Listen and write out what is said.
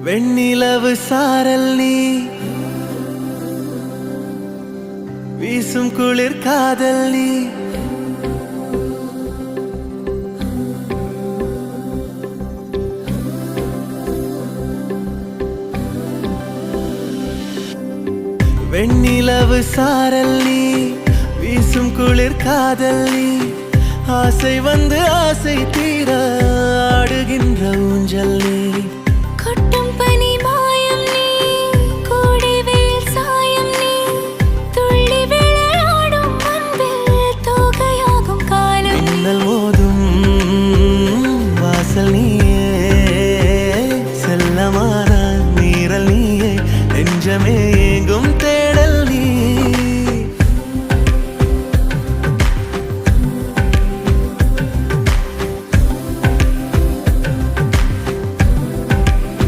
வெண்ணிலவு சாரல் நீ வீசும் குளிர் காதல் நீ வெண்ணிலவு சாரல் நீ வீசும் குளிர் காதல் நீ ஆசை வந்து ஆசை தீர ஆடுகின்ற ஊஞ்சல் நீ